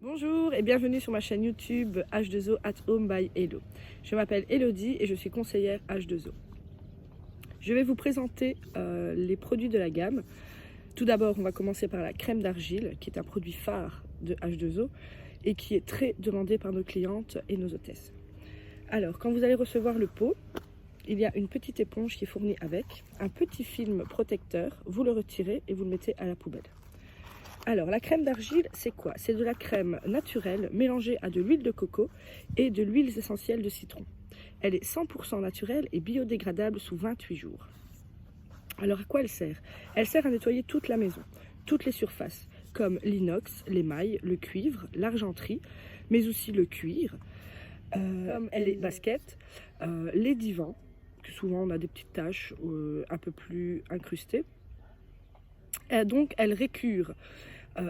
Bonjour et bienvenue sur ma chaîne YouTube H2O at Home by Elo. Je m'appelle Elodie et je suis conseillère H2O. Je vais vous présenter les produits de la gamme. Tout d'abord, on va commencer par la crème d'argile, qui est un produit phare de H2O et qui est très demandé par nos clientes et nos hôtesses. Alors, quand vous allez recevoir le pot, il y a une petite éponge qui est fournie avec un petit film protecteur. Vous le retirez et vous le mettez à la poubelle. Alors, la crème d'argile, c'est quoi? C'est de la crème naturelle mélangée à de l'huile de coco et de l'huile essentielle de citron. Elle est 100% naturelle et biodégradable sous 28 jours. Alors, à quoi elle sert? Elle sert à nettoyer toute la maison, toutes les surfaces, comme l'inox, l'émail, le cuivre, l'argenterie, mais aussi le cuir, les baskets, les divans, que souvent on a des petites taches un peu plus incrustées. Donc, elle récure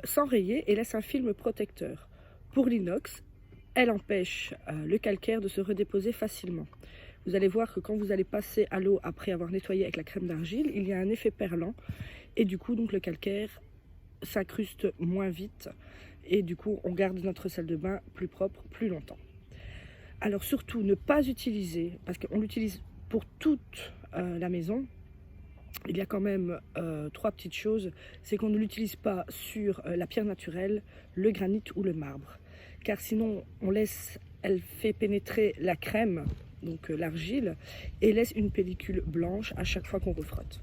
sans rayer et laisse un film protecteur. Pour l'inox, elle empêche le calcaire de se redéposer facilement. Vous allez voir que quand vous allez passer à l'eau après avoir nettoyé avec la crème d'argile, il y a un effet perlant et du coup donc le calcaire s'incruste moins vite et du coup on garde notre salle de bain plus propre plus longtemps. Alors surtout ne pas utiliser, parce qu'on l'utilise pour toute la maison. Il y a quand même trois petites choses, c'est qu'on ne l'utilise pas sur la pierre naturelle, le granit ou le marbre. Car sinon, elle fait pénétrer la crème, donc l'argile, et laisse une pellicule blanche à chaque fois qu'on refrotte.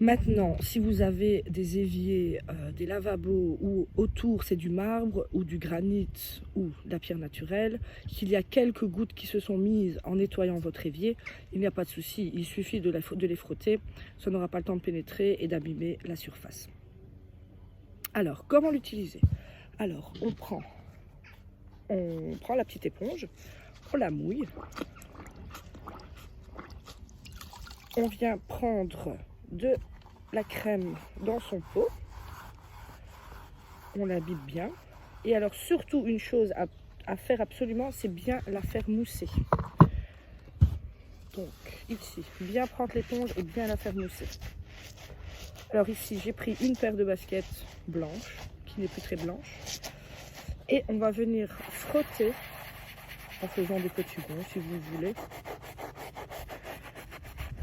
Maintenant, si vous avez des éviers, des lavabos où autour c'est du marbre ou du granit ou de la pierre naturelle, qu'il y a quelques gouttes qui se sont mises en nettoyant votre évier, il n'y a pas de souci, il suffit de les frotter, ça n'aura pas le temps de pénétrer et d'abîmer la surface. Alors, comment l'utiliser? Alors, on prend la petite éponge, on la mouille, on vient prendre de la crème dans son pot, on l'imbibe bien, et alors surtout une chose à faire absolument, c'est bien la faire mousser. Donc ici, bien prendre l'éponge et bien la faire mousser. Alors ici, j'ai pris une paire de baskets blanches, qui n'est plus très blanche, et on va venir frotter en faisant des petits ronds si vous voulez.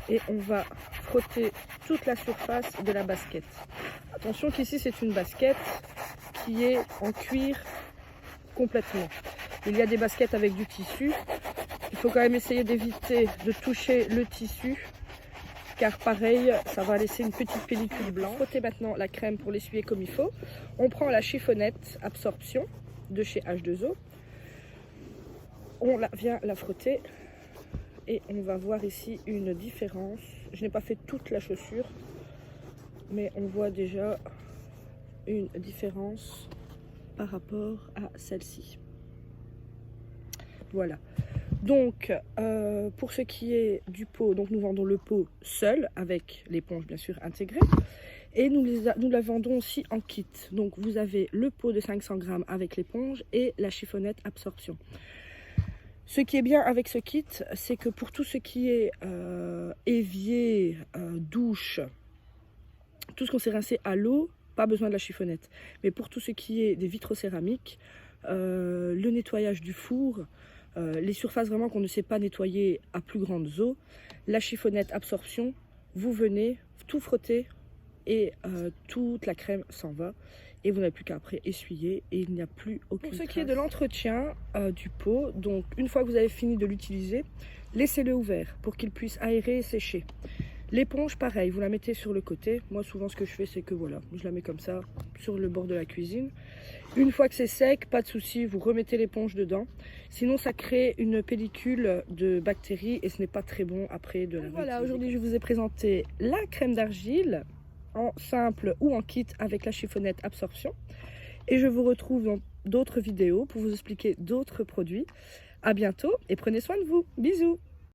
Et on va frotter toute la surface de la basket. Attention qu'ici c'est une basket qui est en cuir complètement. Il y a des baskets avec du tissu. Il faut quand même essayer d'éviter de toucher le tissu car pareil, ça va laisser une petite pellicule blanche. Frottez maintenant la crème pour l'essuyer comme il faut. On prend la chiffonnette absorption de chez H2O. On vient la frotter. Et on va voir ici une différence. Je n'ai pas fait toute la chaussure, mais on voit déjà une différence par rapport à celle-ci. Voilà. Donc, pour ce qui est du pot, donc nous vendons le pot seul, avec l'éponge bien sûr intégrée. Et nous la vendons aussi en kit. Donc, vous avez le pot de 500 grammes avec l'éponge et la chiffonnette absorption. Ce qui est bien avec ce kit, c'est que pour tout ce qui est évier, douche, tout ce qu'on s'est rincé à l'eau, pas besoin de la chiffonnette. Mais pour tout ce qui est des vitrocéramiques, le nettoyage du four, les surfaces vraiment qu'on ne sait pas nettoyer à plus grandes eaux, la chiffonnette absorption, vous venez tout frotter et toute la crème s'en va. Et vous n'avez plus qu'à après essuyer et il n'y a plus aucune trace. Pour ce qui est de l'entretien du pot, donc une fois que vous avez fini de l'utiliser, laissez-le ouvert pour qu'il puisse aérer et sécher. L'éponge, pareil, vous la mettez sur le côté. Moi, souvent, ce que je fais, c'est que voilà, je la mets comme ça sur le bord de la cuisine. Une fois que c'est sec, pas de souci, vous remettez l'éponge dedans. Sinon, ça crée une pellicule de bactéries et ce n'est pas très bon après de la réutiliser. Voilà, aujourd'hui, je vous ai présenté la crème d'argile en simple ou en kit avec la chiffonnette absorption. Et je vous retrouve dans d'autres vidéos pour vous expliquer d'autres produits. À bientôt et prenez soin de vous. Bisous!